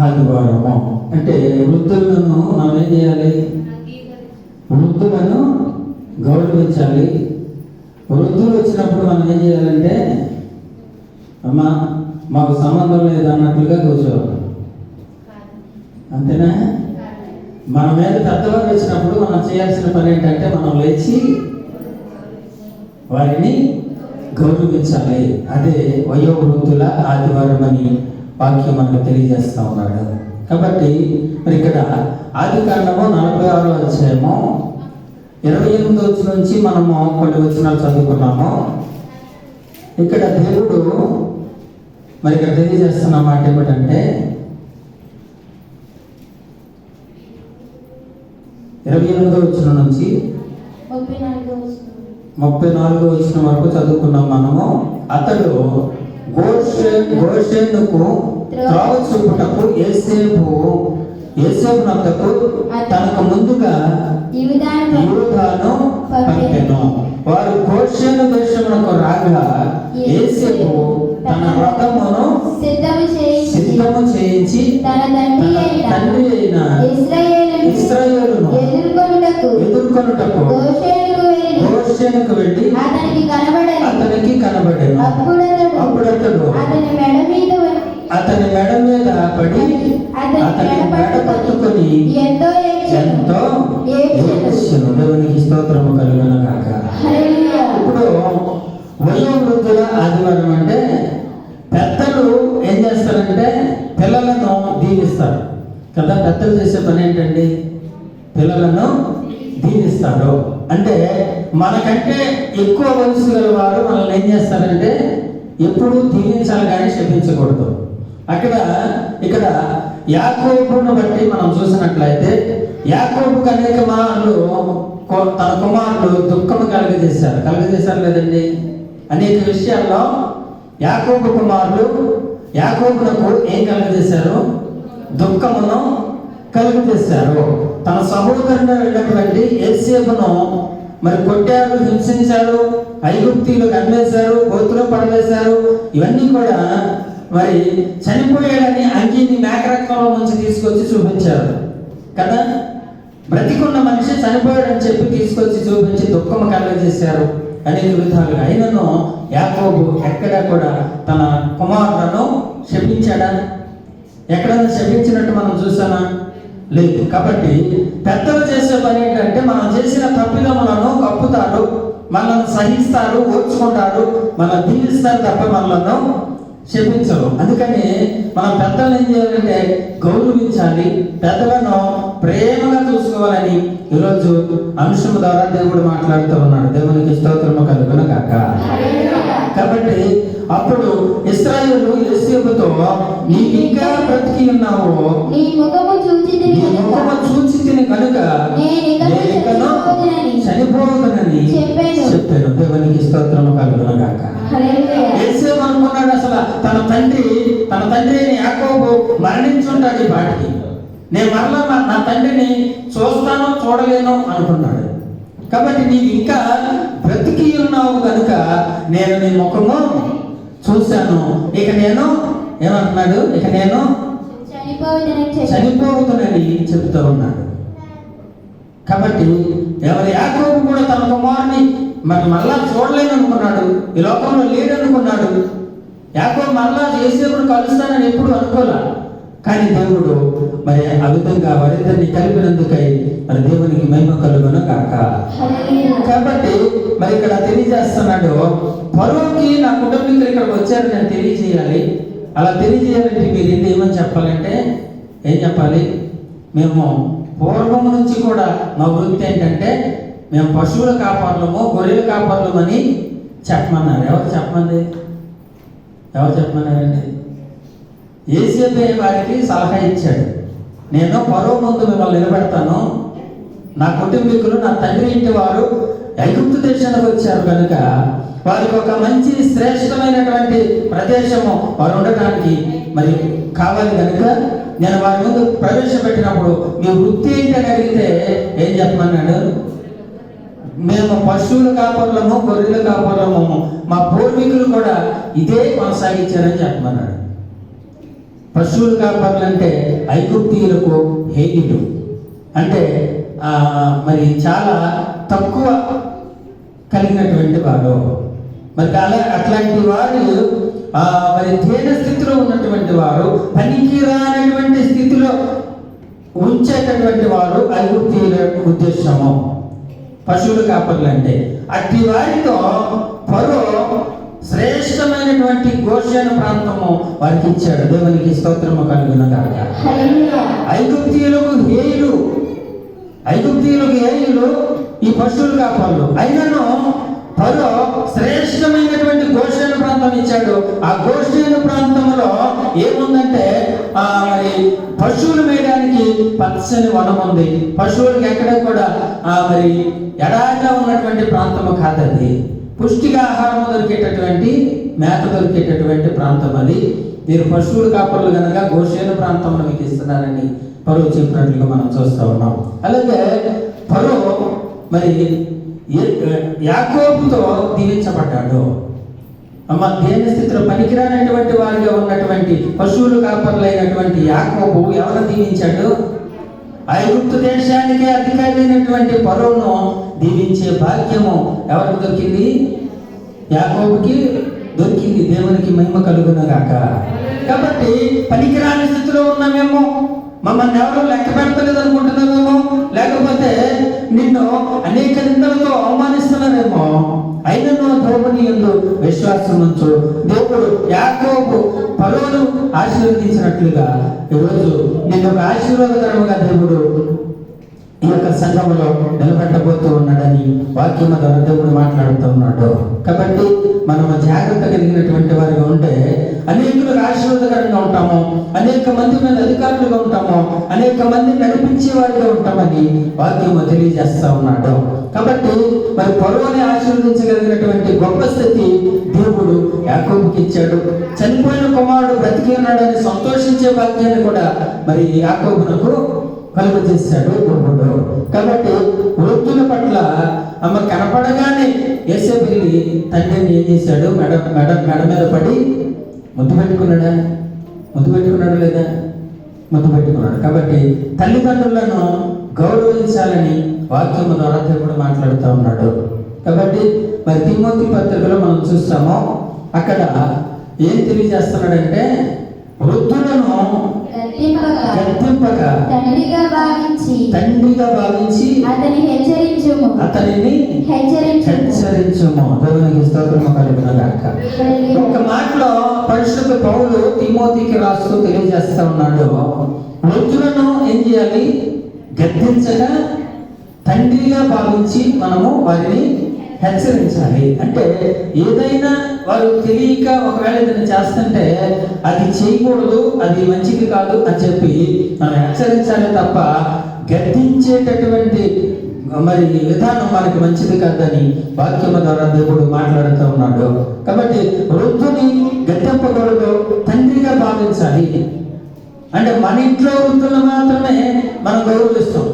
ఆదివారము అంటే వృద్ధులను మనం ఏం చేయాలి? వృద్ధులను గౌరవించాలి. వృద్ధులు వచ్చినప్పుడు మనం ఏం చేయాలంటే, అమ్మా మాకు సంబంధం లేదు అన్నట్లుగా కూర్చోవాలి. అంతేనా? మన మీద పెద్దవారు వచ్చినప్పుడు మనం చేయాల్సిన పని ఏంటంటే, మనం లేచి వారిని గౌరవించాలి. అదే వయోవృద్ధుల ఆదివారం అని వాక్యం మనకు తెలియజేస్తా ఉన్నాడు. కాబట్టి మరి ఇక్కడ ఆదికాండము 46వ అధ్యాయము 28వ వచనం నుంచి మనము కొన్ని వచనాలు చదువుకున్నాము. ఇక్కడ దేవుడు మరి ఇక్కడ తెలియజేస్తున్న మాట ఏమిటంటే, 28వ వచనం నుంచి 34వ వచనం వరకు చదువుకున్నాం మనము. అతడు గోషేనుకు త్రోవ చూపుటకు యోసేపు నొద్దకు తనకు ముందుగా యూదాను పంపెను. వారు గోషేను దేశమునకు రాగా యోసేపు తన రథమును సిద్ధము చేయించి తన తండ్రి అయిన ఇశ్రాయేలును ఎదుర్కొనుటకు గోషేనుకు వెళ్ళి అతనికి కనబడెను. అప్పుడు అతడు అతని మెడ మీద పడి అతని మెడ పట్టుకొని ఎంతో ఏడ్చెను. దేవునికి స్తోత్రము కలుగును గాక. ఇప్పుడు వయోవృద్ధుల ఆదివారం అంటే పెద్దలు ఏం చేస్తారంటే పిల్లలను దీవిస్తారు కదా. పెద్దలు చేసే పని ఏంటండి? పిల్లలను దీవిస్తారు. అంటే మనకంటే ఎక్కువ వయసు గల వారు మనల్ని ఏం చేస్తారంటే ఎప్పుడు దీవించాలి కానీ శపించకూడదు. ఇక్కడ యాకోబును బట్టి మనం చూసినట్లయితే, యాకోబుకు అనేక మార్లు తన కుమారులు దుఃఖము కలుగజేశారు లేదండి. అనేక విషయాల్లో యాకోబు కుమారులు యాకోబునకు ఏం కలుగజేశారు? దుఃఖమును కలుగజేశారు. తన సహోదరుడు వెళ్ళినటువంటి యోసేపును మరి కొట్టారు, హింసించారు, ఐగుప్తీయులకు అమ్మేశారు, గోతులో పడవేశారు. ఇవన్నీ కూడా మరి చనిపోయాడని అంగీని మేకరక్తంలో నుంచి తీసుకొచ్చి చూపించారు కదా. బ్రతికున్న మనిషి చనిపోయాడని చెప్పి తీసుకొచ్చి చూపించి దుఃఖము కలుగజేశారు అనేక విధాలుగా. అయినను యాకోబు ఎక్కడా కూడా తన కుమారులను శపించాడా? ఎక్కడన్నా శపించినట్టు మనం చూసామా? లేదు. కాబట్టి పెద్దలు చేసే పని ఏంటంటే, మనం చేసిన తప్పిదములను కప్పుతారు, మనల్ని సహిస్తారు, ఓర్చుకుంటారు, మనం దీవిస్తారు తప్ప మనలను శపించరు. అందుకని మనం పెద్దలను ఏం చేయాలంటే గౌరవించాలి, పెద్దలను ప్రేమగా చూసుకోవాలని ఈరోజు అంశం ద్వారా దేవుడు మాట్లాడుతూ ఉన్నాడు. దేవునికి స్తోత్రము కలుగును గాక. కాబట్టి అప్పుడు ఇశ్రాయేలు యోసేపుతో, నీవు ఇంకా బ్రతికి ఉన్నావు, నీ ముఖము చూచి తిని కనుక నేను చనిపోవదనని చెప్పాను. దేవునికి స్తోత్రము కలుగును గాక. యోసేపు అనుకున్నాడు అసలు తన తండ్రి యాకోబు మరణించుంటాడు ఈ పాటికి, నేను మరలా నా తండ్రిని చూస్తానో చూడలేను అనుకున్నాడు. కాబట్టి నీవు ఇంకా బ్రతికి ఉన్నావు కనుక నేను నీ ముఖము చూశాను, ఇక నేను ఏమంటున్నాడు, ఇక నేను చనిపోవుతానని చెబుతూ ఉన్నాడు. కాబట్టి ఎవరి యాకోబు కూడా తన కుమారుని మళ్ళా చూడలేను అనుకున్నాడు, ఈ లోకంలో లేడనుకున్నాడు. యాకోబు మళ్ళా యోసేపును కలుస్తానని ఎప్పుడు అనుకోలే. కానీ దేవుడు మరి ఆ విధంగా వారిద్దరిని కలిపినందుకై మరి దేవునికి మహిమ కలుగును గాక. కాబట్టి మరి ఇక్కడ తెలియజేస్తున్నాడు, ఫరోకి నా కుటుంబీకులు ఇక్కడికి వచ్చారు, నేను తెలియజేయాలి. అలా తెలియజేయాలంటే మీరు ఏమని చెప్పాలంటే ఏం చెప్పాలి? మేము పూర్వం నుంచి కూడా మా వృత్తి ఏంటంటే మేము పశువుల కాపర్లము, గొర్రెల కాపర్లము అని చెప్పమన్నారు. ఎవరు చెప్పమన్నారండి? యోసేపే వారికి సలహా ఇచ్చాడు, నేను ఫరో ముందు మిమ్మల్ని నిలబెడతాను, నా కుటుంబీకులు నా తండ్రి ఇంటి వారు ఐగుప్తు దేశానికి వచ్చారు కనుక వారికి ఒక మంచి శ్రేష్టమైనటువంటి ప్రదేశము వారు ఉండటానికి మరి కావాలి కనుక నేను వారి ముందు ప్రవేశపెట్టినప్పుడు మీ వృత్తి ఏంటని అడిగితే ఏం చెప్పమన్నాడు? మేము పశువుల కాపర్లము, గొర్రెల కాపర్లము, మా పూర్వీకులు కూడా ఇదే కొనసాగించారని చెప్పమన్నాడు. పశువులు కాపర్లు అంటే ఐగుప్తీయులకు హేయులు, అంటే మరి చాలా తక్కువ కలిగినటువంటి వాడు. మరి అట్లాంటి వారు మరి దీన స్థితిలో ఉన్నటువంటి వారు, పనికి రానటువంటి స్థితిలో ఉంచేటటువంటి వారు ఐగుప్తీయుల ఉద్దేశము పశువులు కాపర్లు అంటే. అట్టి వారితో ఫరో శ్రేష్టమైనటువంటి గోషేను ప్రాంతము వారికి ఇచ్చాడు. దేవునికి స్తోత్రము కలుగునుగాక. ఐగుప్తీయులకు హేయులు ఈ పశువులు కాపర్లు. అయినను ఫరో శ్రేష్టమైనటువంటి గోషేను ప్రాంతం ఇచ్చాడు. ఆ గోషేను ప్రాంతంలో ఏముందంటే మరి పశువులు మేయడానికి పచ్చని వనం ఉంది. పశువులకు ఎక్కడ కూడా మరి ఎడారిగా ఉన్నటువంటి ప్రాంతము కాదది. పుష్టిగా ఆహారం దొరికేటటువంటి, మేత దొరికేటటువంటి ప్రాంతం అది. మీరు పశువులు కాపర్లు కనుక గోషేను ప్రాంతంలో మీకు ఇస్తున్నారని ఫరో చెప్పినట్లుగా మనం చూస్తూ ఉన్నాం. అలాగే ఫరో మరి యాకోబుతో దీవించబడ్డాడు. దేని స్థితిలో పనికిరానటువంటి వారిగా ఉన్నటువంటి పశువులు కాపర్లైనటువంటి యాకోబు ఎవరు దీవించాడు? ఐగుప్తు దేశానికే అధికారి అయినటువంటి ఫరోను దీవించే భాగ్యము ఎవరికి దొరికింది? యాకోబుకి దొరికింది. దేవునికి మహిమ కలుగునుగాక. కాబట్టి పనికిరాని స్థితిలో ఉన్నామేమో, మమ్మల్ని ఎవరు లెక్క పెడతలేదు అనుకుంటున్నామేమో, లేకపోతే నిన్ను అనేక నిందలతో అవమానిస్తున్నారేమో, అయినను దేవుని యందు విశ్వాసం ఉంచు. దేవుడు యాకోబు ఫరోను ఆశీర్వదించినట్లుగా ఈరోజు నిన్ను ఒక ఆశీర్వాదకరముగా దేవుడు ఈ యొక్క సంఘంలో నిలబెట్టబోతూ ఉన్నాడని వాక్యం ద్వారా దేవుడు మాట్లాడుతూ ఉన్నాడు. కాబట్టి మనం జాగ్రత్త కలిగినటువంటి వారిగా ఉంటే అనేకులకు ఆశీర్వాదకరంగా ఉంటాము, అనేక మంది మీద అధికారులుగా ఉంటాము, అనేక మంది నడిపించే వారిగా ఉంటామని వాక్యము తెలియజేస్తా ఉన్నాడు. కాబట్టి మరి ఫరోని ఆశీర్వదించగలిగినటువంటి గొప్ప స్థితి దేవుడు యాకోబుకి ఇచ్చాడు. చనిపోయిన కుమారుడు బ్రతికి ఉన్నాడని సంతోషించే భాగ్యాన్ని కూడా మరి యాకోబునకు కలుగజేశాడు దేవుడు. కాబట్టి వృద్ధుల పట్ల కనపడగానే యోసేపు వెళ్ళి తండ్రిని ఏం చేశాడు? మెడ మీద పడి ముద్దు పెట్టుకున్నాడా? ముద్దు పెట్టుకున్నాడు లేదా? ముద్దు పెట్టుకున్నాడు. కాబట్టి తల్లిదండ్రులను గౌరవించాలని వాక్యము ద్వారా దేవుడు మాట్లాడుతూ ఉన్నాడు. కాబట్టి మరి తిమోతి పత్రికలో మనం చూస్తాము, అక్కడ ఏం తెలియజేస్తున్నాడంటే వృద్ధులను గద్దింపక తండ్రిగా భావించి అతనిని హెచ్చరించుము. దేవునికి స్తోత్రము కలుగునుగాక. ఒక మాటలో పరిశుద్ధ పౌలు తిమోతికి రాస్తూ తెలియజేస్తా ఉన్నాడు, వృద్ధులను ఏం చేయాలి? గద్దించగా తండ్రిగా భావించి మనము వారిని హెచ్చరించాలి. అంటే ఏదైనా వారు తెలియక ఒకవేళ ఏదైనా చేస్తుంటే అది చేయకూడదు, అది మంచిది కాదు అని చెప్పి మనం హెచ్చరించాలి తప్ప గద్దించేటటువంటి మరి విధానం మనకి మంచిది కాదని వాక్యము ద్వారా దేవుడు మాట్లాడుతూ ఉన్నాడు. కాబట్టి వృద్ధుని గద్దెంపకూడదు, తండ్రిగా భావించాలి. అంటే మన ఇంట్లో వృద్ధులను మాత్రమే మనం గౌరవిస్తాం.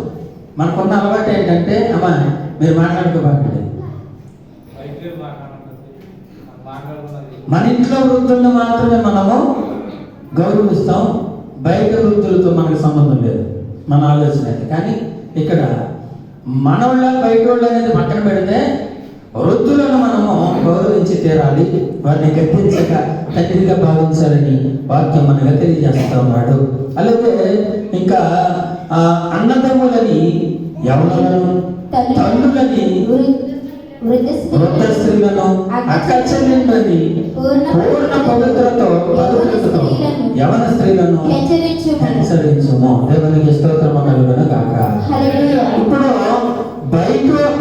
మనకున్న అలవాటు ఏంటంటే, అమ్మా మీరు మాట్లాడుకోబాకండి, మన ఇంట్లో వృద్ధులను మాత్రమే మనము గౌరవిస్తాం, బయట వృద్ధులతో మనకు సంబంధం లేదు, మన ఆలోచన అయితే. కానీ ఇక్కడ మనోళ్ళ బయట వాళ్ళు అనేది పక్కన పెడితే వృద్ధులను మనము గౌరవించి తీరాలి, వారిని గద్దించక తండ్రిగా భావించాలని వాక్యం మనగా తెలియజేస్తా ఉన్నాడు. అలాగే ఇంకా అన్నదమ్ములని, యవనులను, తల్లులని, వృద్ధ స్త్రీలను, అక్క చెల్లెళ్ళని పూర్ణ పవిత్రతో యవన స్త్రీలను హెచ్చరించుము. దేవునికి స్తోత్రము కలుగునుగాక. ఇప్పుడు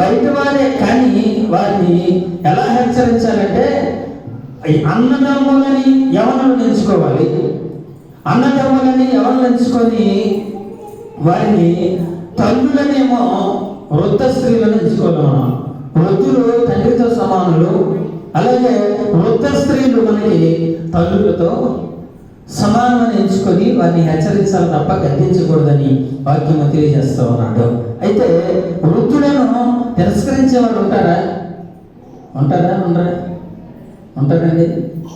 బయట వారే కానీ వారిని ఎలా హెచ్చరించాలంటే, అన్నదమ్ములని యవనులను ఎంచుకోవాలి. అన్నదమ్ములని యవనులను ఎంచుకొని వారిని, తల్లులనేమో వృద్ధ స్త్రీలను ఎంచుకోవాలి. వృద్ధులు తండ్రితో సమానులు, అలాగే వృద్ధ స్త్రీలు మనకి తల్లులతో సమానమని ఎంచుకొని వారిని హెచ్చరించాలి తప్ప గద్దించకూడదని వాక్యము తెలియజేస్తూ ఉన్నాడు. అయితే వృద్ధులను తిరస్కరించేవాడు ఉంటారా? ఉండరా? ఉంటారండి,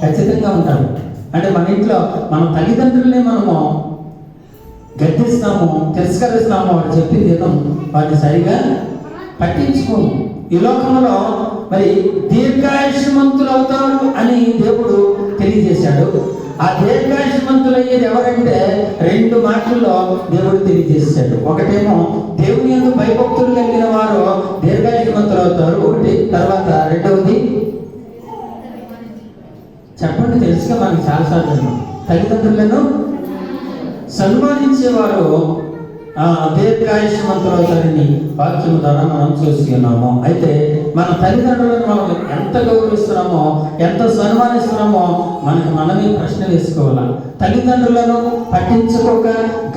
ఖచ్చితంగా ఉంటారు. అంటే మన ఇంట్లో మన తల్లిదండ్రులనే మనము గద్దిస్తాము, తిరస్కరిస్తాము, వాడు చెప్పింది ఏదో వాటిని సరిగా పట్టించుకోము. ఈ లోకంలో మరి దీర్ఘాయుష్మంతులు అవుతారు అని దేవుడు తెలియజేశాడు. ఆ దీర్ఘాయుష్మంతులు అయ్యేది ఎవరంటే 2 మాటల్లో దేవుడు తెలియజేశాడు. ఒకటేమో దేవుని యందు భయభక్తులు కలిగిన వారు దీర్ఘాయుష్మంతులు అవుతారు, ఒకటి. తర్వాత రెండవది చెప్పండి, తెలుసుగా మనకి చాలాసార్లు తల్లిదండ్రులను సన్మానించేవారు దీర్ఘాయుష్మంతులు అవుతారని వాక్యం ద్వారా మనం చూసి ఉన్నాము. అయితే మన తల్లిదండ్రులను మనం ఎంత గౌరవిస్తున్నామో, ఎంత సన్మానిస్తున్నామో మనమే ప్రశ్న వేసుకోవాలి. తల్లిదండ్రులను పట్టించుకోక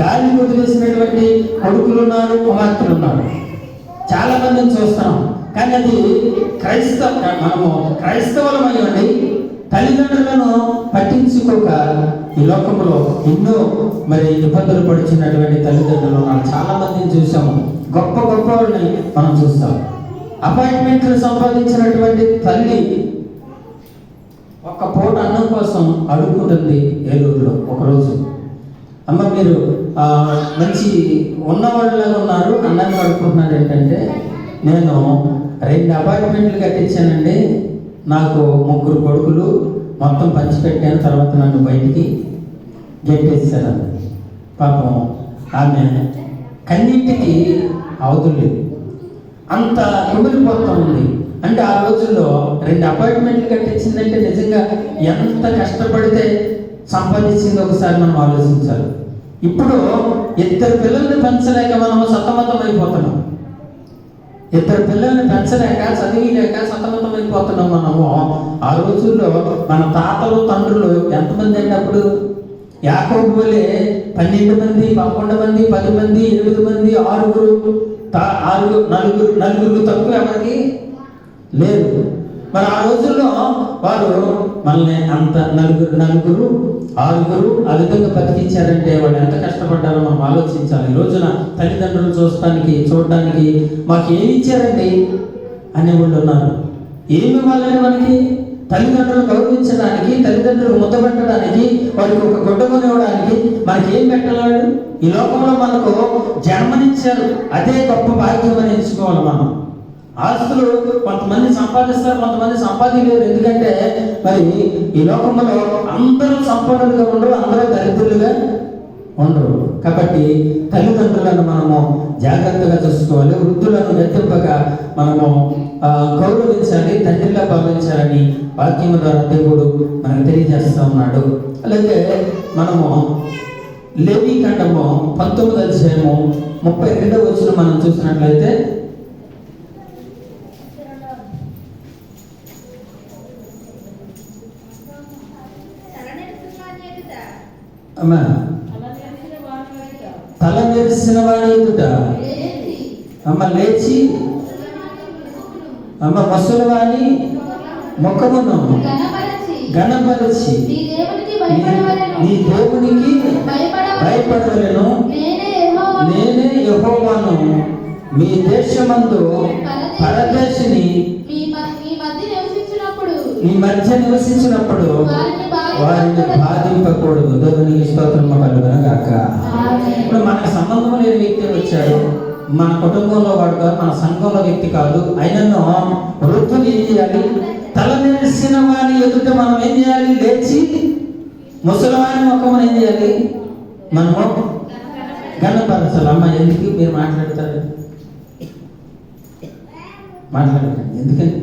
గాలి వదిలేసినటువంటి కొడుకులు ఉన్నారు, కుమార్తెలు ఉన్నారు. చాలా మందిని చూస్తున్నాం. కానీ అది మనము క్రైస్తవులమయ్యండి తల్లిదండ్రులను పట్టించుకోక ఈ లోకంలో ఎన్నో మరి ఇబ్బందులు పడుచున్నటువంటి తల్లిదండ్రులు మనం చాలా మందిని చూసాము. గొప్ప గొప్ప వాళ్ళని మనం చూస్తాం. అపాయింట్మెంట్లు సంపాదించినటువంటి తల్లి ఒక్క పూట అన్నం కోసం అడుగుతుంది ఏలూరులో. ఒకరోజు, అమ్మ మీరు మంచి ఉన్నవాళ్ళలాగా ఉన్నారు, అన్నాన్ని అడుగుతున్నారు. ఏంటంటే నేను 2 అపాయింట్మెంట్లు కట్టించానండి, నాకు 3 కొడుకులు, మొత్తం పంచిపెట్టాను, తర్వాత నన్ను బయటికి గెట్టేసారన్న. పాపం ఆమె కన్నింటికి అవతులు అంత కుమిలిపోతూ ఉంది. అంటే ఆ రోజుల్లో 2 అపాయింట్మెంట్లు కట్టించిందంటే నిజంగా ఎంత కష్టపడితే సంపాదించింది ఒకసారి మనం ఆలోచించాలి. ఇప్పుడు 2 పిల్లల్ని పెంచలేక మనము సతమతం అయిపోతున్నాం. 2 పిల్లల్ని పెంచలేక, చదివిలేక సతమతం అయిపోతున్నాం మనము. ఆ రోజుల్లో మన తాతలు తండ్రులు ఎంతమంది అంటే అప్పుడు యాకోబు వలె 12 మంది, 11 మంది, 10 మంది, 8 మంది, 6 నలుగురు తక్కువ ఎవరికి లేదు. మరి ఆ రోజుల్లో వారు మనల్ని అంత నలుగురు 6 ఆ విధంగా బతికించారంటే వాళ్ళు ఎంత కష్టపడ్డారో మనం ఆలోచించాలి. ఈ రోజున తల్లిదండ్రులు చూడడానికి మాకు ఏమి ఇచ్చారండి అనేవాళ్ళు ఉన్నారు. ఏమి ఇవ్వాలని మనకి? తల్లిదండ్రులు గౌరవించడానికి, తల్లిదండ్రులు ముద్దపెట్టడానికి, వారికి ఒక గుడ్డ కొనివ్వడానికి మనకి ఏం పెట్టాడు? ఈ లోకంలో మనకు జన్మనిచ్చారు, అదే గొప్ప భాగ్యం అని ఎంచుకోవాలి మనం. ఆస్తులు కొంతమంది సంపాదిస్తారు, కొంతమంది సంపాదించలేరు. ఎందుకంటే మరి ఈ లోకంలో అందరూ సంపన్నులుగా ఉండరు, అందరూ దరిద్రులుగా ఉండరు. కాబట్టి తల్లిదండ్రులను మనము జాగ్రత్తగా చూసుకోవాలి. వృద్ధులను గెలింపగా మనము గౌరవించాలి, తండ్రిలా భావించాలని వాక్యం ద్వారా దేవుడు మనకు తెలియజేస్తూ ఉన్నాడు. అలాగే మనము లేవి ఖండము 19వ అధ్యాయము 32వ వచనం మనం చూసినట్లయితే, తల నెరిసిన వాడి ఎదుట లేచి ముసలివాని ముఖమును ఘనపరిచి నీ దేవునికి భయపడవలెను, నేనే యెహోవాను, మీ దేశమందు పరదేశిని మీ మధ్య నివసించినప్పుడు వారిని బాధింపకూడదు. దేవునికి స్తోత్రం కలుగునుగాక. ఇప్పుడు మనకు సంబంధం లేని వ్యక్తి వచ్చాడు, మన కుటుంబంలో వాడు కాదు, మన సంఘంలో వ్యక్తి కాదు, అయినను వృద్ధులు ఏం చేయాలి? తల నెరిసిన వాని ఎదుట మనం ఏం చేయాలి? లేచి ముసలివాని ముఖం ఏం చేయాలి? మనము ఘనపరచాలి. అమ్మ ఎందుకు మీరు మాట్లాడతారు? మాట్లాడకండి, ఎందుకని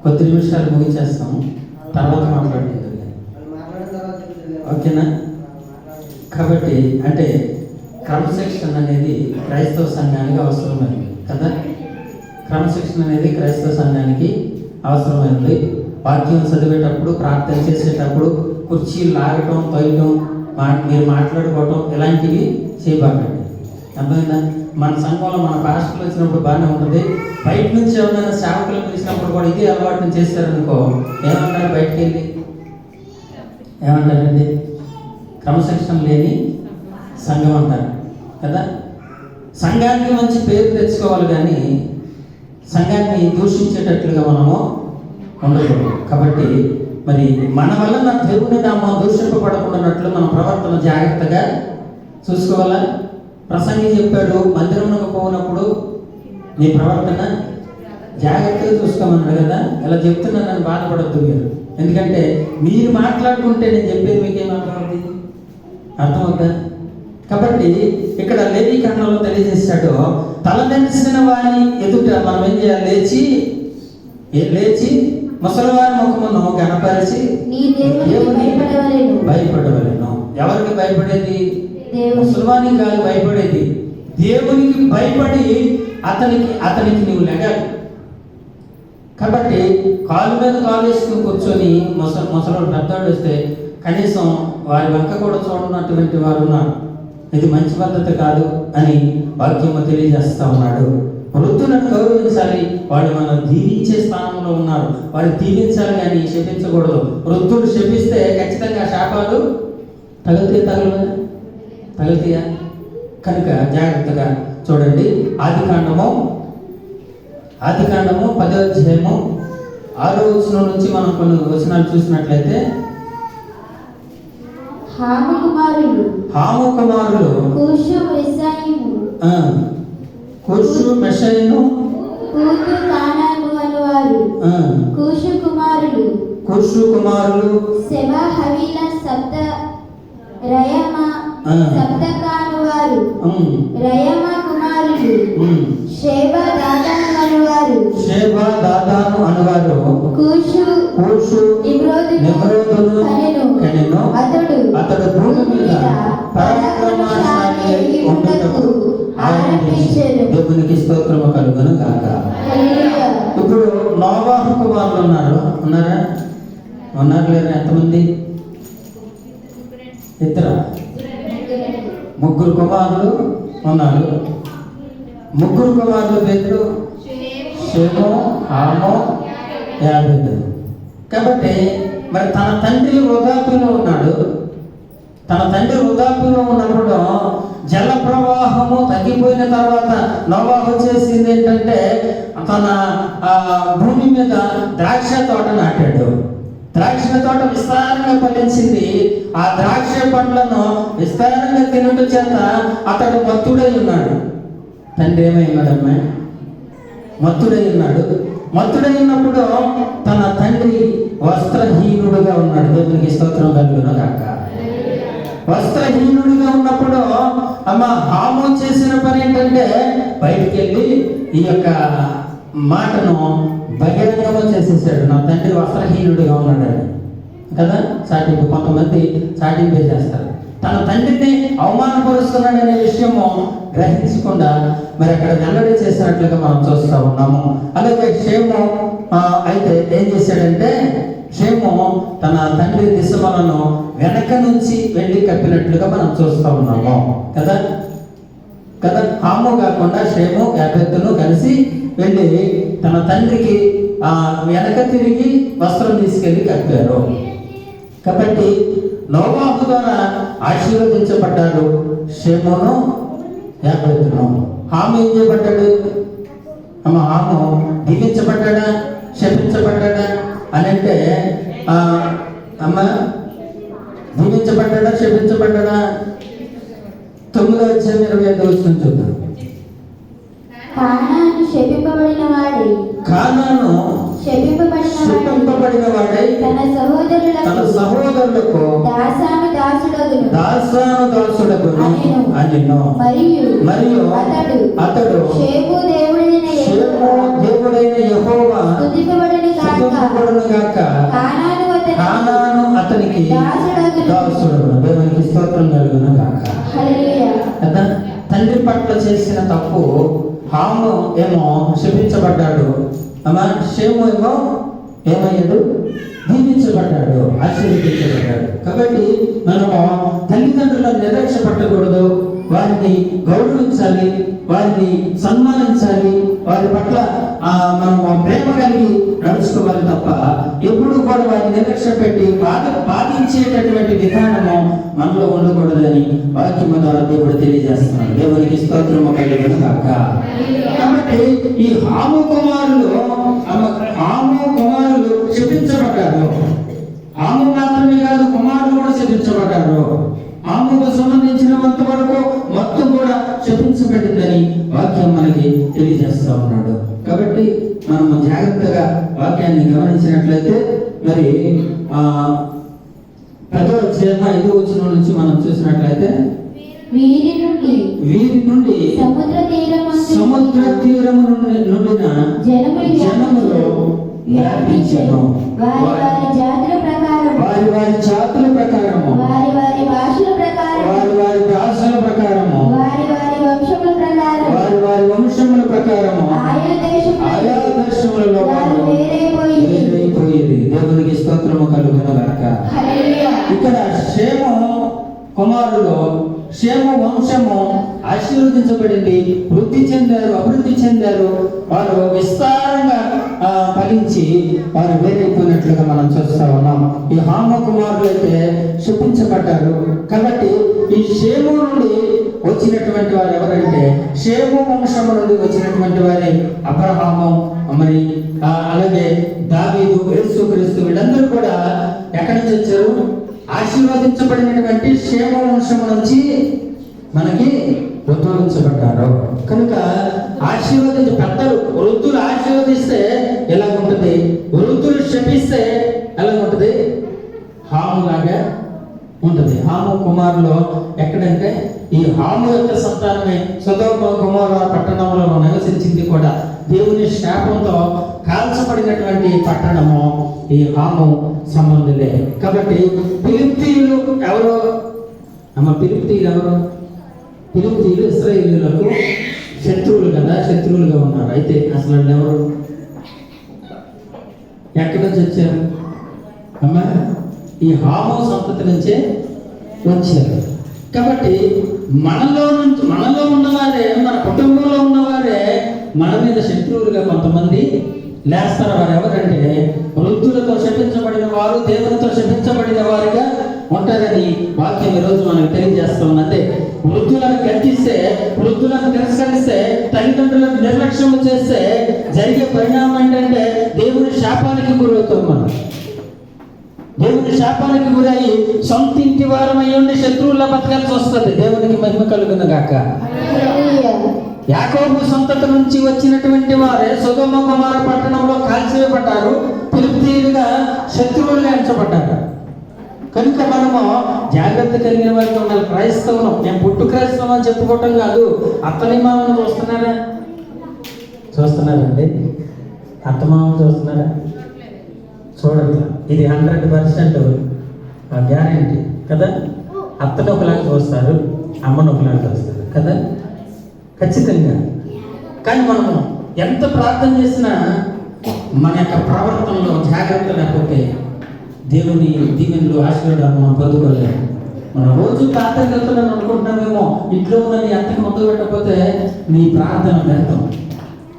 కొద్ది నిమిషాలు ముగించేస్తాము, తర్వాత మాట్లాడుకుంటాం, ఓకేనా? కాబట్టి అంటే క్రమశిక్షణ అనేది క్రైస్తవ సంఘానికి అవసరమైంది కదా. క్రమశిక్షణ అనేది క్రైస్తవ సంఘానికి అవసరమైంది. వాక్యం చదివేటప్పుడు, ప్రార్థన చేసేటప్పుడు కుర్చీలు లాగటం, తొయ్యటం, మీరు మాట్లాడుకోవటం ఇలాంటివి చేయబాకండి. అర్థమైందా? మన సంఘంలో మన పాస్టర్లు వచ్చినప్పుడు బాగానే ఉంటుంది. బయట నుంచి ఎవరైనా సేవకులు పిలిచినప్పుడు కూడా ఇదే అలవాటుని చేస్తారనుకో, ఏమంటారు? బయటికి వెళ్ళి ఏమంటారండి? క్రమశిక్షణ లేని సంఘం అంటారు కదా. సంఘానికి మంచి పేరు తెచ్చుకోవాలి, కానీ సంఘాన్ని దూషించేటట్లుగా మనము ఉండకూడదు. కాబట్టి మరి మన వలన దేవుని నామం దూషింపబడకుండానట్లు మన ప్రవర్తన జాగ్రత్తగా చూసుకోవాలా. ప్రసంగి చెప్పాడు, మందిరంలోకి పోయినప్పుడు నీ ప్రవర్తన జాగ్రత్తగా చూసుకోమన్నాడు కదా. ఇలా చెప్తున్నానని బాధపడద్దు మీరు, ఎందుకంటే మీరు మాట్లాడుకుంటే నేను చెప్పేది మీకేం అర్థమవుతుంది, అర్థమవుతా. కాబట్టి ఇక్కడ లేవీకాండంలో తెలియజేశాడు, తలదెన్సిన వారి ఎదుట మనం ఏం చేయాలి, లేచి ముసలివారి ముఖమును గణపరిచి భయపడవలెను. ఎవరికి భయపడేది? ముసలివానికి కాదు భయపడేది, దేవునికి భయపడి అతనికి నీవు లెగాలి. కాబట్టి కాలు మీద కాలు వేసుకుని కూర్చొని ముసలోడు పెద్దవాడు వస్తే కనీసం వారి వంక కూడా చూడనటువంటి వారు ఉన్నారు. ఇది మంచి పద్ధతి కాదు అని వాక్యము తెలియజేస్తా ఉన్నాడు. వృద్ధులను గౌరవించాలి, వాళ్ళు మనం దీవించే స్థానంలో ఉన్నారు, వారిని దీవించాలి కానీ శపించకూడదు. వృద్ధుడు శపిస్తే ఖచ్చితంగా శాపాలు తగులుతాయా? కనుక జాగ్రత్తగా చూడండి. ఆదికాండము 10వ అధ్యాయము 6వ వచనం నుంచి మనం కొన్ని వచనాలు చూసినట్లయితే, హాము కుమారులు కూషు మెషాయిను పూతు కానాను అనువారు. కూషు కుమారులు సెబా హవీల సప్త రయమ సప్తకాను వారు. రయమ కుమారులు షేబా దాదాను అనువారు. కూషు నిమ్రోదును కనెను. అతడు భూమి మీద పరాక్రమశాలి అయి ఉండుటకు ఆరంభించెను. దేవునికి స్తోత్రము కలుగును గాక. ఇప్పుడు నోవాహు కుమారులు ఉన్నారా? లేరా? ఎంతమంది? ఇద్దరు, ముగ్గురు కుమారులు ఉన్నారు. ముగ్గురు కుమారుల పేర్లు షేము, హాము, యాబేదు. కాబట్టి మరి తన తండ్రి వృద్ధాప్యంలో ఉన్నాడు. తన తండ్రి వృద్ధాప్యంలో ఉన్నప్పుడు జల ప్రవాహము తగ్గిపోయిన తర్వాత నోవాహు చేసింది ఏంటంటే, తన భూమి మీద ద్రాక్ష తోట నాటాడు. ద్రాక్ష తోట విస్తారంగా ఫలించింది. ఆ ద్రాక్ష పండ్లను విస్తారంగా తినడం చేత అతడు మత్తుడై ఉన్నాడు. తండ్రి ఏమై ఉన్నాడమ్మా? మత్తుడై ఉన్నాడు. మత్తుడై ఉన్నప్పుడు తన తండ్రి వస్త్రహీనుడుగా ఉన్నాడు. దేవునికి స్తోత్రం కలుగును గాక. వస్త్రహీనుడిగా ఉన్నప్పుడు హాము చేసిన పని ఏంటంటే, బయటికి వెళ్ళి ఈ యొక్క మాటను బహిరంగంగా చేసేసాడు, నా తండ్రి వస్త్రహీనుడిగా ఉన్నాడని కదా. చాటింపు, కొంతమంది చాటింపే చేస్తారు. తన తండ్రిని అవమానపరుస్తున్నాడనే విషయము గ్రహించకుండా మరి అక్కడ వెల్లడి చేసినట్లుగా మనం చూస్తూ ఉన్నాము. అలాగే షేము అయితే ఏం చేశాడంటే, షేము తన తండ్రి దిశమలను వెనక నుంచి వెళ్ళి కప్పినట్లుగా మనం చూస్తూ ఉన్నాము కదా. హాము కాకుండా షేము, యాబేతును కలిసి వెళ్ళి తన తండ్రికి వెనక తిరిగి వస్త్రం తీసుకెళ్ళి కప్పారు. కాబట్టి నోవాహు ద్వారా ఆశీర్వదించబడ్డాడు షేమును, యాబేతును. హాము ఏం చేయబడ్డాడు? హాము దీవించబడ్డా, శపించబడ్డా అని అంటే, దీవించబడ్డా, శపించబడ్డా? 9వ అధ్యాయం 25వ వచనం చూద్దాం. కానాను శపింపబడిన వాడై తన సహోదరులకు దాసాను అనెను. మరియు అతడు దేవుడైన యెహోవా స్తుతింపబడును గాక. కానాను అతనికి దాసుడగును. దేవునికి స్తోత్రం కలుగును గాక. కదా, తండ్రి పట్ల చేసిన తప్పు హాము ఏమో శపించబడ్డాడు, షేము ఏమో ఏమయ్యాడు? దీవించబడ్డాడు, ఆశీర్వదించబడ్డాడు. కాబట్టి మనము తల్లిదండ్రులను నిర్లక్ష్య పట్టకూడదు, వారిని గౌరవించాలి, వారిని సన్మానించాలి, వారి పట్ల మనము ప్రేమ కలిగి నడుచుకోవాలి తప్ప ఎప్పుడు కూడా వారిని నిర్లక్ష్య పెట్టి బాధించేటటువంటి విధానము మనలో ఉండకూడదని వాక్యము ద్వారా దేవుడు తెలియజేస్తున్నాడు. దేవునికి స్తోత్రము కలుగును గాక. కాబట్టి ఈ హాము కుమారులు శపించబడ్డారు. ఆమె మాత్రమే కాదు, కుమారులు కూడా శపించబడ్డారు. ఆమెకు సంబంధించినంత వరకు మొత్తం కూడా శపించబడిందని వాక్యం మనకి తెలియజేస్తా ఉన్నాడు. కాబట్టి మనం జాగ్రత్తగా వాక్యాన్ని గమనించినట్లయితే మరి 10వ అధ్యాయం 5వ వచనం నుంచి మనం చూసినట్లయితే వీరి నుండి సముద్ర తీరము నుండిన జనములు వ్యాపించెను. వారి జాతుల ప్రకారము వారి భాషల ప్రకారము వారి వంశముల ప్రకారము ఆయా దేశములలో వారు వేరైపోయేది. దేవునికి స్తోత్రము కలుగునుగాక. ఇక్కడ షేము కుమారుడు, షేము వంశము ఆశీర్వదించబడింది, వృద్ధి చెందారు, అభివృద్ధి చెందారు. వారు విస్తారంగా ఫలించి వారు వేరైపోయినట్లుగా మనం చూస్తా ఉన్నాం. ఈ హామ కుమారులు అయితే శపించబడ్డారు. కాబట్టి ఈ షేము నుండి వచ్చినటువంటి వారు ఎవరంటే, షేము వంశము నుండి వచ్చినటువంటి వారే అబ్రహాము, మరి అలాగే దావీదు, యేసుక్రీస్తు, వీళ్ళందరూ కూడా ఎక్కడి నుంచి వచ్చారు? ఆశీర్వదించబడినటువంటి షేమ వంశము నుంచి మనకి ఉద్భవించబడ్డారు. కనుక పెద్దలు వృద్ధులు ఆశీర్వదిస్తే ఎలా ఉంటుంది, వృద్ధులు శపిస్తే ఎలా ఉంటుంది? హాము లాగా ఉంటుంది. హాము కుమారులు ఎక్కడంటే ఈ హాము యొక్క సంతానమే సొదొమ గొమొర్రా పట్టణంలో నివసించింది కూడా. దేవుని శాపంతో కాల్చబడినటువంటి పట్టణము ఈ హాము సంబంధులే. కాబట్టి ఫిలిష్తీయులు ఎవరు? ఫిలిష్తీయులు ఎవరు? ఫిలిష్తీయులు ఇశ్రాయేలీయులకు శత్రువులు కదా, శత్రువులుగా ఉన్నారు. అయితే అసలు ఎవరు, ఎక్కడి నుంచి వచ్చారు? ఈ హాము సంతతి నుంచే వచ్చారు. కాబట్టి మనలో ఉన్నవారే, మన కుటుంబంలో ఉన్నవారే మన మీద శత్రువులుగా కొంతమంది లేస్తారు. వారు ఎవరంటే వృద్ధులతో శపించబడిన వారు, దేవునితో శపించబడిన వారిగా ఉంటారని వాక్యం ఈరోజు మనకు తెలియజేస్తాం. అంటే వృద్ధులను గర్తిస్తే, వృద్ధులను తిరస్కరిస్తే, తల్లిదండ్రులను నిర్లక్ష్యం చేస్తే జరిగే పరిణామం ఏంటంటే దేవుని శాపానికి గురవుతాం. మనం దేవుని శాపానికి గురయ్యి సొంత ఇంటి వారం అయ్యుండి శత్రువుల్లో బతకాల్సి వస్తుంది. దేవునికి మహిమ కలుగునుగాక. యాకోబు సంతతి నుంచి వచ్చినటువంటి వారే సొదొమ గొమొర్రా పట్టణంలో కాల్చివేయబడ్డారు, ఫిలిష్తీయులుగా శత్రువులుగా ఎంచబడ్డారు. కనుక మనము జాగ్రత్త కలిగిన వారికి ఉండాలి. క్రైస్తవులం, నేను పుట్టు క్రైస్తవం అని చెప్పుకోవటం కాదు. అత్తమామను చూస్తున్నారండి? అత్తమామను చూస్తున్నారా? చూడండి, ఇది 100% గ్యారెంటీ కదా. అత్తను ఒకలాగా చూస్తారు, అమ్మను ఒకలాగా చూస్తారు కదా, ఖచ్చితంగా. కానీ మనము ఎంత ప్రార్థన చేసినా మన యొక్క ప్రవర్తనలో జాగ్రత్త లేకపోతే దేవుని దీవెనలు, ఆశీర్వాదాలు మనం పొందుకోలేము. మనం రోజు ప్రార్థన వెళ్తున్నాను అనుకుంటున్నామేమో, ఇంట్లో ఉన్న నీ అత్తకి మొదలు పెట్టకపోతే నీ ప్రార్థన వ్యర్థం.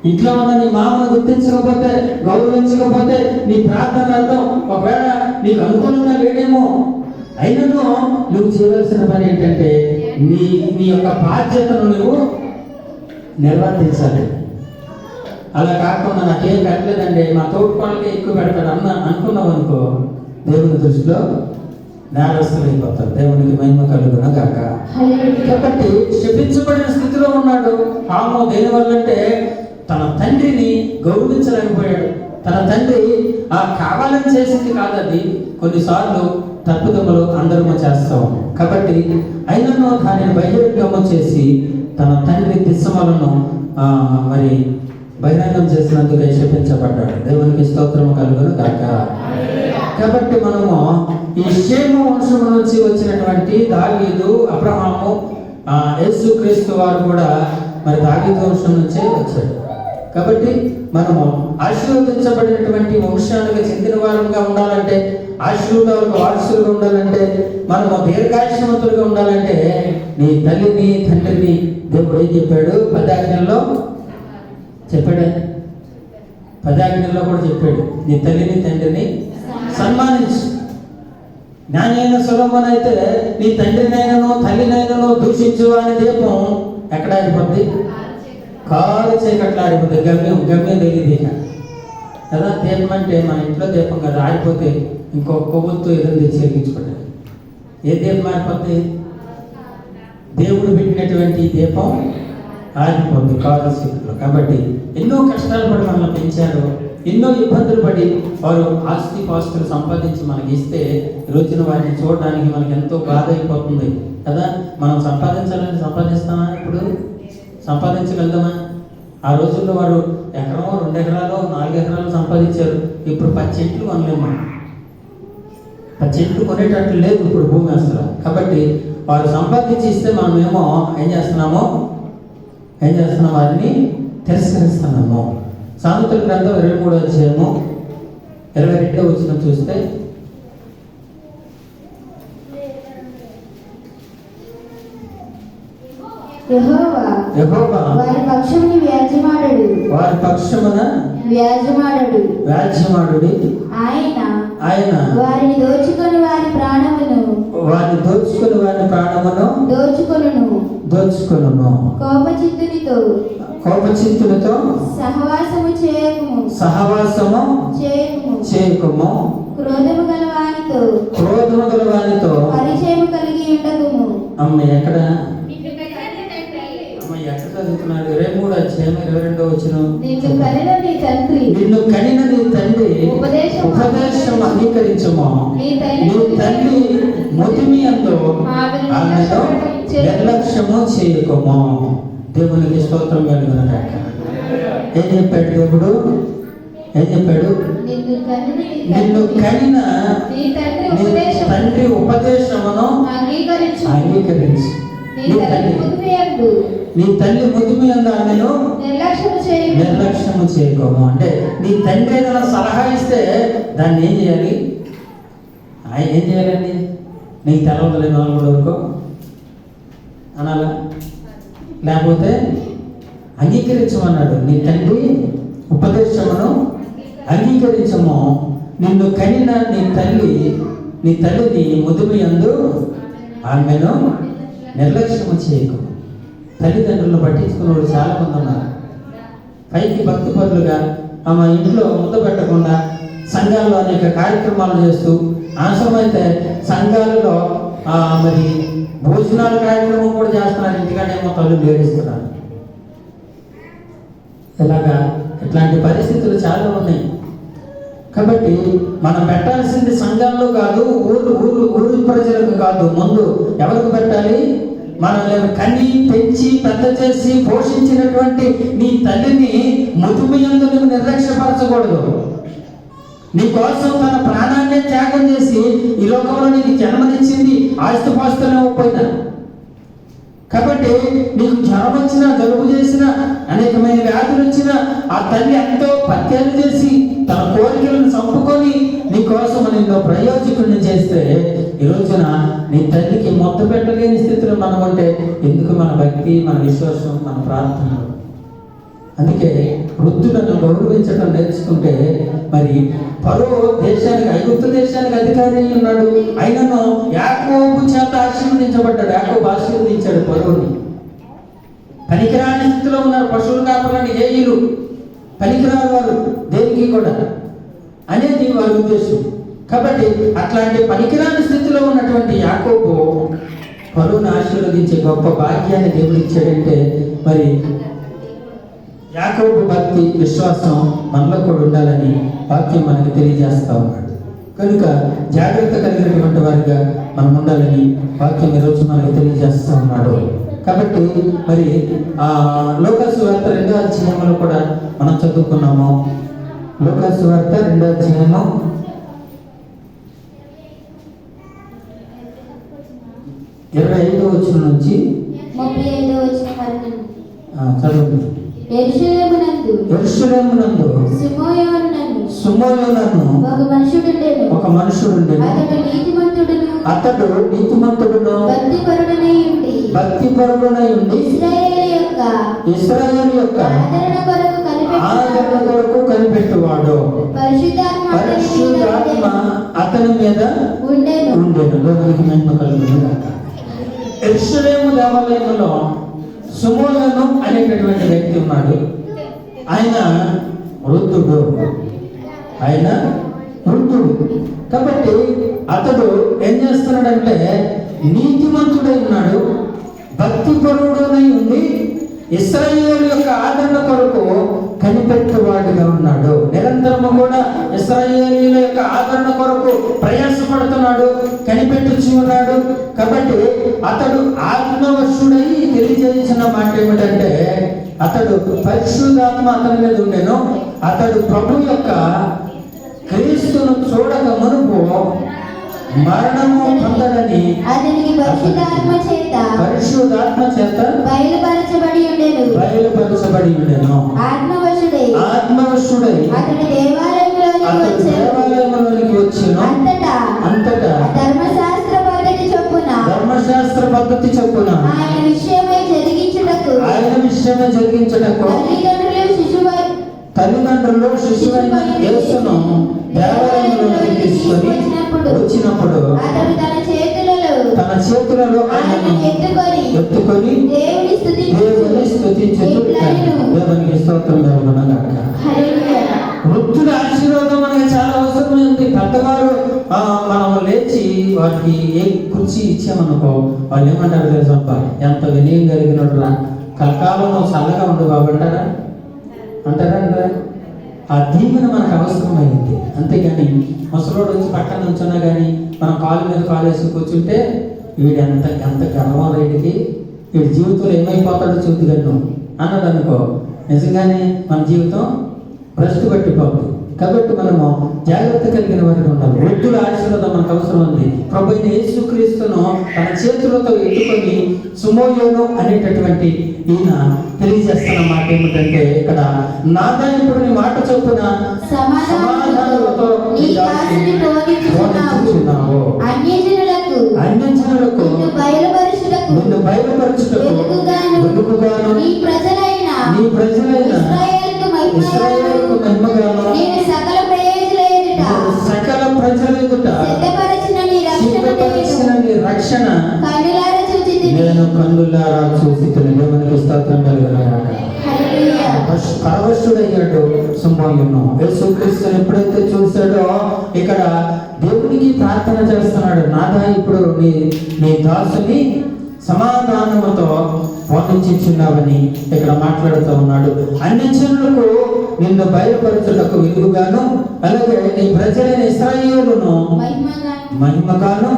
ఇంట్లో ఉన్న నీ మామను గుర్తించకపోతే, గౌరవించకపోతే నీ ప్రార్థన వ్యర్థం. ఒకవేళ నీకు అనుకూలంగా లేడేమో, అయినను నువ్వు చేయవలసిన పని ఏంటంటే నీ యొక్క బాధ్యతను నువ్వు నిర్వర్తించాలి. అలా కాకుండా నాకేం పెట్టలేదండి, మా తోడుకోళ్ళకే ఎక్కువ పెడతాడు అనుకున్నావు అనుకో, దేవుని దృష్టిలో నేరస్తులైపోతారు. దేవునికి మహిమ కలుగునుగాక. కాబట్టి శపించబడిన స్థితిలో ఉన్నాడు హాము. దేనివల్ల అంటే తన తండ్రిని గౌరవించలేకపోయాడు. తన తండ్రి కావాలని చేసింది కాదది. కొన్నిసార్లు తప్పుదములు అందరము చేస్తాం. కాబట్టి అయినను దానిని బహిరంగము చేసి తన తండ్రి దిశమలను మరి బహిరంగం చేసినందుకు శపించబడ్డాడు. దేవునికి స్తోత్రము కలుగునుగాక. కాబట్టి మనము ఈ షేము వంశం నుంచి వచ్చినటువంటి దావీదు, అబ్రహాము, యేసుక్రీస్తు వారు కూడా మరి దావీదు వంశం నుంచే వచ్చాడు. కాబట్టి మనము ఆశీర్వదించబడినటువంటి వంశానికి చెందిన వారంగా ఉండాలంటే, ఆశీర్వాదాలకు వారసులుగా ఉండాలంటే, మనము దీర్ఘాయుష్మంతులుగా ఉండాలంటే నీ తల్లిని తండ్రిని దేవుడు ఏం చెప్పాడు? 10 ఆజ్ఞల్లో చెప్పాడు. 10 ఆజ్ఞల్లో కూడా చెప్పాడు, నీ తల్లిని తండ్రిని సన్మానించు. జ్ఞానైన సొలొమోను అయితే నీ తండ్రినైనను తల్లినైనను దూషించు అనే దీపం ఎక్కడ ఆడిపోద్ది? కారు చీకట్లో ఆడిపోతుంది. గమ్యం తెలియదు ఇక కదా. దీపం అంటే మన ఇంట్లో దీపం కదా, ఆడిపోతే ఇంకో కొవ్వొత్తు ఏదో తెచ్చి వెలిగించుకోండి. ఏ దీపం మారిపోద్ది? దేవుడు పెట్టినటువంటి దీపం ఆరిపోద్ది కారు స్థితిలో. కాబట్టి ఎన్నో కష్టాలు పడి మనల్ని పెంచారు, ఎన్నో ఇబ్బందులు పడి వారు ఆస్తి పాస్తులు సంపాదించి మనకి ఇస్తే ఈ రోజున వాటిని చూడడానికి మనకి ఎంతో బాధ అయిపోతుంది కదా. మనం సంపాదించాలని సంపాదిస్తామా? ఇప్పుడు సంపాదించగలుగుతామా? ఆ రోజుల్లో వారు ఎకరమో 2 ఎకరాలు 4 ఎకరాలు సంపాదించారు. ఇప్పుడు 10 చెట్లు కొనలేము మనం. 10 చెట్లు కొనేటట్లు లేదు ఇప్పుడు భూమి అసలు. కాబట్టి వారు సంపాదించి ఇస్తే మనమేమో ఏం చేస్తున్నాం? వారిని తిరస్కరిస్తున్నాము. సామెతల గ్రంథం 23వ అధ్యాయము 22వ వచనం చూస్తే, యెహోవా వారి పక్షమున వ్యాజ్యమాడుడి. ఆయన వారిని దోచుకొని వారి ప్రాణమును దోచుకొనును. కోపచిత్తునితో సహవాసము చేయకుము. క్రోధము గల వానితో పరిచయము కలిగి ఉండకుము. అమ్మ ఎక్కడ చదువుతున్నాడు? 23వ అధ్యాయం 22వ వచనం. నిన్ను కనిన నీ తండ్రి ఉపదేశం అంగీకరించుము. నీ తల్లి మొతిమి అందు ఆమెను నిర్లక్ష్యము చేయకుము. దేవునికి స్తోత్రం కలుగునుగాక. ఏం చెప్పాడు దేవుడు? నిన్ను కనిన నీ తండ్రి ఉపదేశమును అంగీకరించు. నీ తల్లి ముదిమి అందు ఆమెను నిర్లక్ష్యము చేయకోము. అంటే నీ తండ్రి ఏదైనా సలహా ఇస్తే దాన్ని ఏం చేయాలి? ఏం చేయాలండి? నీకు తెలవదులే 4 వరకు అనాలా? లేకపోతే అంగీకరించమన్నాడు. నీ తండ్రి ఉపదేశమును అంగీకరించము. నిన్ను కనిన నీ తల్లిని ముదిమి అందు ఆమెను నిర్లక్ష్యము చేయకు. తల్లిదండ్రులను పట్టించుకున్న వాళ్ళు చాలా మంది ఉన్నారు. పైకి భక్తి పరులుగా ఆమె ఇంట్లో ముద్ద పెట్టకుండా సంఘాల్లో అనేక కార్యక్రమాలు చేస్తూ, అవసరమైతే సంఘాలలో మరి భోజనాల కార్యక్రమం కూడా చేస్తున్నారు. ఇంటికాడేమో తల్లు ఏడుస్తున్నారు. ఇట్లాంటి పరిస్థితులు చాలా ఉన్నాయి. కాబట్టి మనం పెట్టాల్సింది సంఘాల్లో కాదు, ఊరు ప్రజలకు కాదు. ముందు ఎవరికి పెట్టాలి? మనల్ని కని పెంచి పెద్ద చేసి పోషించినటువంటి నీ తల్లిని ముదుమి యందు నువ్వు నిర్లక్ష్యపరచకూడదు. నీ కోసం తన ప్రాణాన్ని త్యాగం చేసి ఈ లోకంలో నీకు జన్మనిచ్చింది. ఆస్తిపాస్తులు ఇవ్వకపోయినా. కాబట్టి నీకు జ్వరం వచ్చినా, జలుబు చేసినా, అనేకమైన వ్యాధులు వచ్చినా ఆ తల్లి ఎంతో పత్యాలు చేసి తన కోరికలను చంపుకొని నీ కోసం నిన్ను ప్రయోజకుడిని చేస్తే ఈ రోజున నీ తల్లికి మొత్తం పెట్టలేని స్థితిలో మనం ఉంటే ఎందుకు మన భక్తి, మన విశ్వాసం, మన ప్రార్థన? అందుకే వృద్ధులను గౌరవించడం నేర్చుకుంటే మరి ఫరో దేశానికి, ఐగుప్తు దేశానికి అధికారి ఉన్నాడు. ఆయనను యాకోబు చేత ఆశీర్వదించబడ్డాడు. యాకోబు ఆశీర్వదించాడు ఫరోని. పనికిరాని స్థితిలో ఉన్నారు పశువులు కాపాలని ఏయులు, పనికిరాని వారు దేనికి కూడా అనేది వారి ఉద్దేశం. కాబట్టి అట్లాంటి పనికిరాని స్థితిలో ఉన్నటువంటి యాకోబు ఫరోని ఆశీర్వదించే గొప్ప భాగ్యాన్ని దేవుడు ఇచ్చాడంటే మరి యాకోబు భక్తి, విశ్వాసం మనలో కూడా ఉండాలని వాక్యం మనకు తెలియజేస్తా ఉన్నాడు. కనుక జాగ్రత్త కలిగినటువంటి వారిగా మనం ఉండాలని వాక్యం ఈరోజు మనకు తెలియజేస్తూ ఉన్నాడు. కాబట్టి మరి లూకా సువార్త 2వ అధ్యాయంలో కూడా మనం చదువుకున్నాము. లూకా సువార్త 2వ అధ్యాయము 25వ వచనం నుంచి 35వ వచనం వరకు చదువు. యెరూషలేమునందు సుమోయోనను ఒక మనుషుడుండెను. అతడు నీతిమంతుడును భక్తిపరుడనై ఉండి ఇశ్రాయేలు యొక్క ఆదరణ కొరకు కనిపెట్టువాడు. పరిశుద్ధాత్మ అతని మీద ఉండెను. దేవునికి మహిమ కలుగును గాక. యెరూషలేము దేవాలయంలో సుమోయోను అనేటటువంటి వ్యక్తి ఉన్నాడు. ఆయన వృద్ధుడు. కాబట్టి అతడు ఏం చేస్తున్నాడంటే నీతిమంతుడై ఉన్నాడు, భక్తిపరుడునై ఉండి ఇశ్రాయేలు యొక్క ఆదరణ కొరకు కనిపెట్టువాడుగా ఉన్నాడు. నిరంతరము కూడా ఇశ్రాయేలీల యొక్క ఆదరణ కొరకు ప్రయాసపడుతున్నాడు, కనిపెట్టుచు ఉన్నాడు. కాబట్టి అతడు ఆత్మవశుడై తెలియజేసిన మాట ఏమిటంటే, అతడు పరిశుద్ధాత్మ అతని మీద ఉండెను. అతడు ప్రభు యొక్క క్రీస్తును చూడక మునుపు మరణము పొందడని అతనికి పరిశుద్ధాత్మ చేత బయలుపరచబడి ఉండెను. ఆత్మవశుడై అతడు దేవాలయంలోనికి వచ్చెను. అంతటా ధర్మశాస్త్ర పద్ధతి చొప్పున ఆయన విషయమే జరిగించుటకు తల్లిదండ్రులు శిశువైన యేసును దేవాలయంలోకి తీసుకొని వచ్చినప్పుడు తన చేతులలో ఆయనను ఎత్తుకొని దేవుని స్తుతించుచు దేవునికి స్తోత్రం కలుగునుగాక. వృద్ధుల ఆశీర్వాదం మనకి చాలా అవసరమైంది. పెద్దవారు మనం లేచి వాటికి ఏ కుర్చీ ఇచ్చామనుకో, వాళ్ళు ఏమంటారు తెలుసా, ఎంత వినయం కలిగినట్లా కలకాలంలో చల్లగా ఉండు బాబు అంటారా అంటారా? ఆ దీవెన మనకు అవసరమైంది. అంతేగాని ముసలోడు వచ్చి పక్కన నుంచున్నా కానీ మనం కాలు మీద కాలు వేసి కూర్చుంటే వీడు ఎంత గర్వం రేటికి, వీడి జీవితంలో ఏమైపోతాడో చూద్దుగన్ను అన్నాడు అనుకో, నిజంగానే మన జీవితం భ్రష్టు పట్టిపోతుంది. కాబట్టి మనము జాగ్రత్త కలిగిన వారికి ఉండాలి. వృద్ధుల ఆశీర్వాదం మనకు అవసరం ఉంది. ప్రభు అయిన యేసుక్రీస్తును తన చేతులతో ఎత్తుకొని సుమోయోను అనేటటువంటి ఈయన తెలియజేస్తున్న మాట ఏమిటంటే, ఇక్కడ నాదాయకుడు నీ మాట చొప్పున సమాధానాలతో అన్యజనులకు నిన్ను బయలుపరచుటకు వెలుగుగాను నీ ప్రజలైన ఇశ్రాయేలుకు మహిమగాను సకల ప్రజల ఎదుట సిద్ధపరచిన నీ రక్షణ నేను కన్నులారా చూసి దేవునికి స్తోత్రం కలుగునుగాక. పరవశుడయ్యాడు సుమోయును. యేసుక్రీస్తుని ఎప్పుడైతే చూశాడో ఇక్కడ దేవునికి ప్రార్థన చేస్తున్నాడు, నాదా ఇప్పుడు నీ దాసుని సమాధానముతో పోషించుచున్నావని ఇక్కడ మాట్లాడుతూ ఉన్నాడు. అన్ని జనులకు నిన్ను బయలుపరచుటకు వెలుగుగాను, అలాగే నీ ప్రజలైన ఇశ్రాయేలును మహిమగాను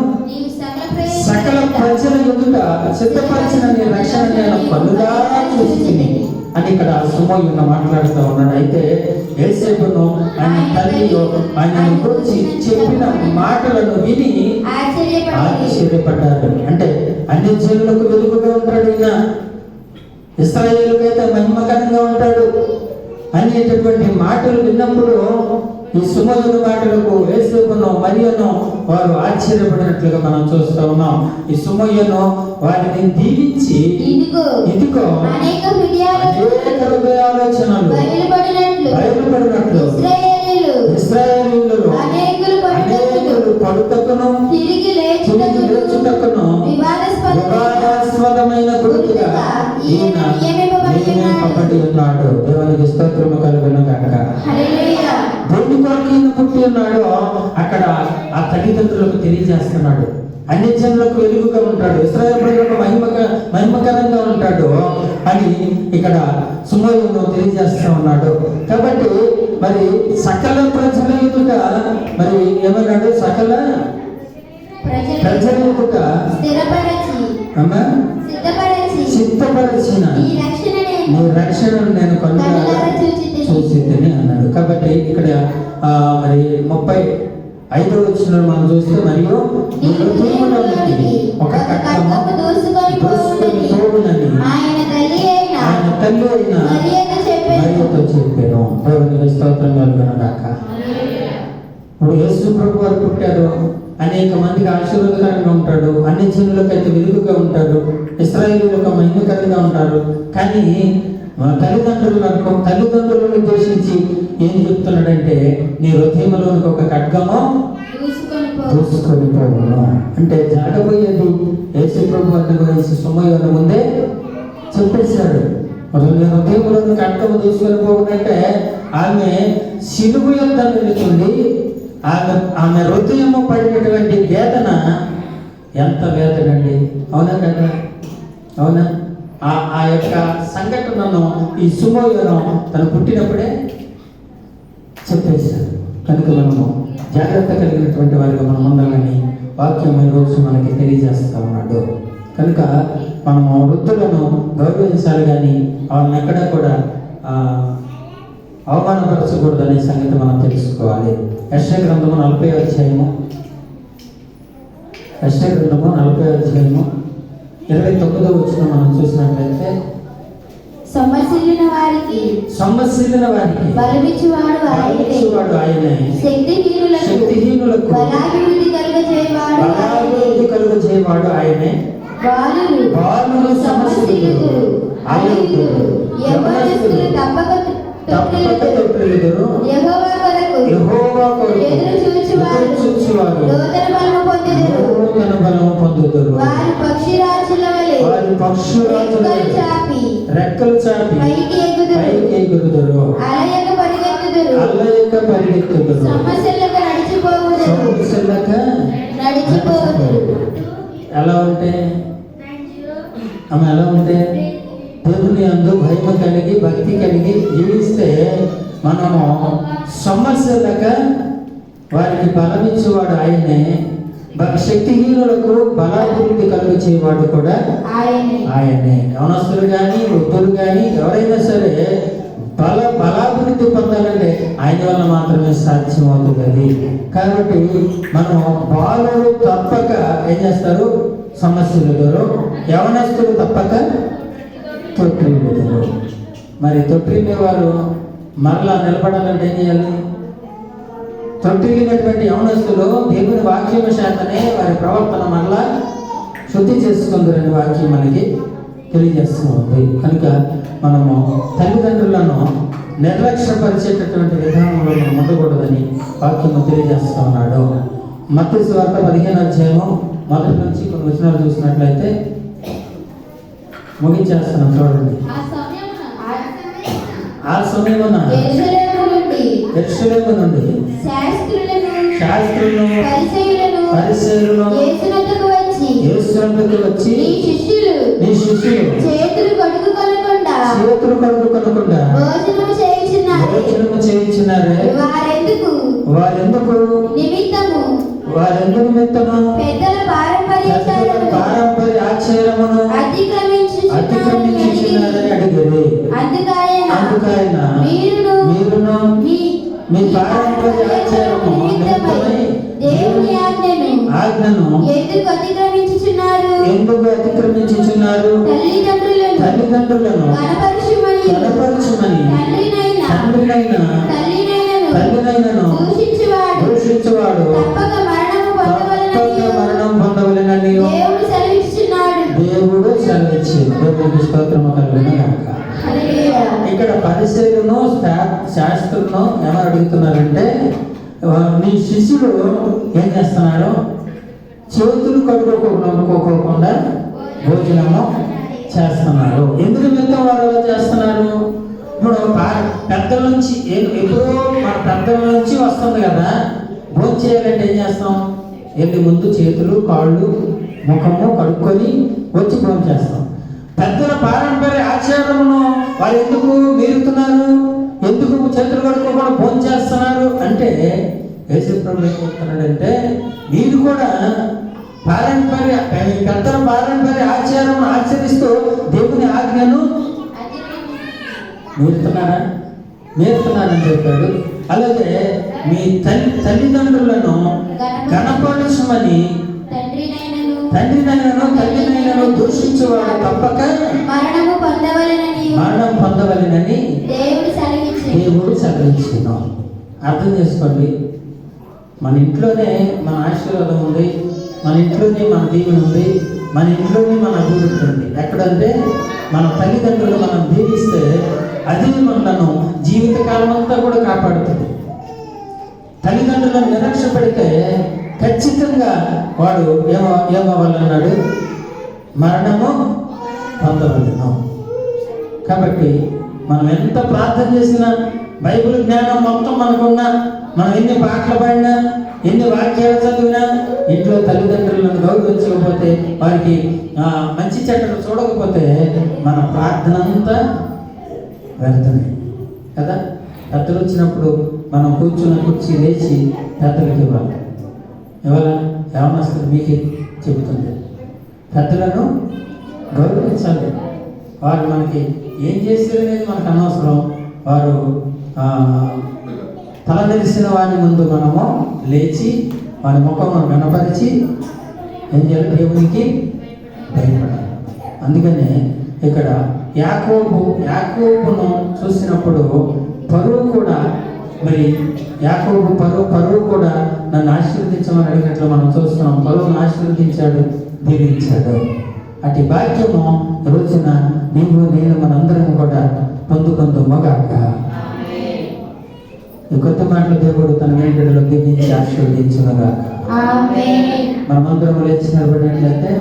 సకల ప్రజల ఎదుట సిద్ధపరిచిన నీ రక్షణ నేను కన్నులారా చూసితిని అని ఇక్కడ సుమోయును మాట్లాడుతూ ఉన్నాడు. అయితే యేసేపును ఆయన తల్లియో ఆయనను గురించి చెప్పిన మాటలను విని ఆశ్చర్యపడ్డారు. అంటే అన్ని జనులకు వెలుగుగా ఉంటాడు ఈయన, ఇశ్రాయేలుకైతే మహిమకరంగా ఉంటాడు అనేటటువంటి మాటలు విన్నప్పుడు ఈ సుమోయుని మాటలకు యేసేపును మరియను వారు ఆశ్చర్యపడినట్లుగా మనం చూస్తూ ఉన్నాం. ఈ సుమోయును వారిని దీవించి ఇదిగో అనేక హృదయ ఆలోచనలు బయలుపడినట్లు ఇశ్రాయేలీయులలో అనేకులు పడుటకును తిరిగి లేచుటకును వివాదాస్పదమైన గుర్తుగా ఈయన నియమింపబడి ఉన్నాడు. దేవునికి స్తోత్రము కలుగునుగాక. దేని కొరకు ఈయన పుట్టి ఉన్నాడో అక్కడ ఆ తల్లిదండ్రులకు తెలియజేస్తున్నాడు. అన్ని జనులకు వెలుగుగా ఉంటాడు, ఇశ్రాయేలు ప్రజలకు మహిమకరంగా ఉంటాడు అని ఇక్కడ సుమోయును తెలియజేస్తూ ఉన్నాడు. కాబట్టి మరి సకల ప్రజల ఎదుట మరి ఏమన్నాడు, సకల ప్రజల ఎదుట సిద్ధపరిచిన నీ రక్షణను నేను కన్నులారా చూసితిని అన్నాడు. కాబట్టి ఇక్కడ మరి 35వ వచనం మనం చూస్తే, మరియు ఒక కట్టము దూసుకొని పోవునని ఆయన తల్లి అయిన మరియతో చెప్పాను. దేవునికి స్తోత్రం కలుగునుగాక. ఇప్పుడు యేసు ప్రభు వారు పుట్టారు, అనేక మందికి ఆశీర్వాదకరంగా ఉంటాడు, అన్ని జనులకైతే వెలుగుగా ఉంటాడు, ఇశ్రాయేలీయులకు మహిమకరంగా ఉంటారు. కానీ తల్లిదండ్రులను ఉద్దేశించి ఏం చెప్తున్నాడంటే, నీ హృదయంలోనికి ఒక ఖడ్గము దూసుకొని పోవును అంటే జరగబోయేది యేసు ప్రభు వారి గురించి సుమోయును ముందే చెప్పేశాడు. అసలు నీ హృదయంలోనికి ఖడ్గము దూసుకొని పోవునంటే ఆమె సిలువ యొద్ద నిలుచుండి ఆమె హృదయము పడినటువంటి వేదన ఎంత వేదన అండి, అవునా కదా? అవునా? ఆ యొక్క సంఘటనను ఈ సుమోయను తను పుట్టినప్పుడే చెప్పేశారు. కనుక మనము జాగ్రత్త కలిగినటువంటి వారిగా మనం ఉండాలని వాక్యం ఈరోజు మనకి తెలియజేస్తా ఉన్నాడు. కనుక మనము వృద్ధులను గౌరవించాలి, కానీ వాళ్ళని ఎక్కడ కూడా అవమానపరచకూడదు అనే సంగతి మనం తెలుసుకోవాలి. యెషయా గ్రంథము 40వ అధ్యాయము 29వ వచనం మనం చూసినట్లయితే, సొమ్మసిల్లిన వారికి బలమిచ్చువాడు ఆయనే, శక్తిహీనులకు బలాభివృద్ధి కలుగజేయవాడు ఆయనే. బాలురు సమస్యలు యవనస్తులు తప్పక తొట్టిల్లుదురు. యెహోవా కొరకు ఎదురు చూచువారు నూతన బలము పొందుదురు. వారి పక్షురాజుల రెక్కలు చాపి పైకి ఎగురుదురు. అల్లయక పరిగెత్తుదురు. సమస్యలక నడిచిపోవుదురు. ఎలా ఉంటే దేవుని యందు భయము కలిగి భక్తి కలిగి జీవిస్తే మనము సమస్యలక వారికి బలమిచ్చేవాడు ఆయనే, శక్తిహీనులకు బలాభివృద్ధి కలుగచేవాడు కూడా ఆయనే. యవనస్తులు కానీ వృద్ధులు కానీ ఎవరైనా సరే బలాభివృద్ధి పొందాలంటే ఆయన వల్ల మాత్రమే సాధ్యమవుతుంది. కాబట్టి మనం బాలురు తప్పక ఏం చేస్తారు? సమస్యలు. యవనస్తులు తప్పక తొట్టిల్లుదురు. మరి తొట్టిల్లే వారు మరలా నిలబడాలంటే ఏం చేయాలి? తొట్టిల్లినటువంటి యవనస్తులు దేవుని వాక్యం శాతనే వారి ప్రవర్తన మరలా శుద్ధి చేసుకుందరని వాక్యం మనకి తెలియజేస్తూ ఉంది. కనుక మనము తల్లిదండ్రులను నిర్లక్ష్యపరిచేటటువంటి విధానంలో మనం ఉండకూడదని వాక్యము తెలియజేస్తూ ఉన్నాడు. మత్తయి సువార్త 15వ అధ్యాయము 1 నుంచి కొన్ని వచనాలు చూసినట్లయితే ముగించేస్తున్నాం, చూడండి. ఆ సమయమున యెరూషలేము నుండి శాస్త్రులను పరిసయ్యులను యేసు వద్దకు వచ్చి నీ శిష్యులు చేతులు కడుగుకొనకుండా భోజనము చేయించున్నారే, వారెందుకు నిమిత్తము పెద్దల పారంపర్య ఆచారమును అతిక్రమించుచున్నారని అడిగారు. అందుకైన మీరును మీ పారంపర్య ఆచారము నిమిత్తమై దేవుని ఆజ్ఞను ఎందుకు అతిక్రమించుచున్నారు? తల్లిదండ్రులను కనపరచుమని తల్లినైనను దూషించువాడు తప్పక మరణం పొందవలెనని దేవుడు సెలవిచ్చాడు. దేవునికి స్తోత్రము కలుగును గాక. ఇక్కడ పరిసయ్యులను శాస్త్రులను ఏమని అడుగుతున్నారంటే, నీ శిష్యుడు ఏం చేస్తున్నాడు? చేతులు కడుక్కోకుండా భోజనము చేస్తున్నారు. ఎందుకు మిగతా వారు చేస్తున్నారు? ఇప్పుడు పెద్దల నుంచి ఎప్పుడో మన పెద్దల నుంచి వస్తుంది కదా, భోజనం చేయాలంటే ఏం చేస్తాం? వెళ్ళి ముందు చేతులు కాళ్ళు ముఖము కడుక్కొని వచ్చి భోజనం చేస్తాం. పెద్దల పారంపర్య ఆచారమును వారు ఎందుకు మీరుతున్నారు? ఎందుకు చేతులు కడుక్కోకుండా భోజనం చేస్తున్నారు అంటే, యేసుప్రభువు ఏం చెప్తున్నాడంటే, మీరు కూడా పెద్దల పారంపర్య ఆచారం ఆచరిస్తూ దేవుని ఆజ్ఞను మీరుతున్నారని చెప్పాడు. అలాగే మీ తల్లిదండ్రులను కనపరచమని తల్లినైనను దూషించేవాడు తప్పక మరణం పొందవలెనని దేవుడు సెలవిచ్చాను. అర్థం చేసుకోండి, మన ఇంట్లోనే మన ఆశీర్వాదం ఉంది, మన ఇంట్లోనే మన దీవెన ఉంది, మన ఇంట్లోనే మన అభివృద్ధి ఉంది. ఎక్కడంటే మన తల్లిదండ్రులు మనం దీవిస్తే అది మనలను జీవితకాలం అంతా కూడా కాపాడుతుంది. తల్లిదండ్రులను నిరక్ష పెడితే ఖచ్చితంగా వాడు ఏమవ్వాలన్నాడు? మరణము పొందవలెను. కాబట్టి మనం ఎంత ప్రార్థన చేసినా బైబిల్ జ్ఞానం మొత్తం మనకున్నా, మనం ఎన్ని పాటలు పాడినా, ఎన్ని వాక్యాలు చదివినా, ఇంట్లో తల్లిదండ్రులను గౌరవించకపోతే, వారికి మంచి చెడ్డలు చూడకపోతే మన ప్రార్థన అంతా వ్యర్థమే కదా. పెద్దలు వచ్చినప్పుడు మనం కూర్చున్న కుర్చీ లేచి పెద్దలకు ఇవ్వాలి. ఇవ్వాలా? యవనస్తులు మీకే చెబుతుంది. పెద్దలను గౌరవించాలి. వారు మనకి ఏం చేస్తారు అనేది మనకు అనవసరం. వారు తలదెరిసిన వారి ముందు మనము లేచి వారి ముఖమును కనపరిచి ఏం చేయాలి? దేవునికి భయపడాలి. అందుకనే ఇక్కడ యాకోబును చూసినప్పుడు పరువు కూడా, మరి యాకోబు పరువు కూడా నన్ను ఆశీర్వదించమని అడిగినట్లు మనం చూస్తున్నాం. పరువును ఆశీర్వదించాడు, దీవించాడు. అటు భాగ్యము రోజున నీవు నేను మనందరం కూడా పొందుకుందామగాక. ఈ కొత్త మాటలు దేవుడు తన వెంటలో దీవించి ఆశీర్వదించునుగాక. మనమందరం లేచి నిలబడినట్లయితే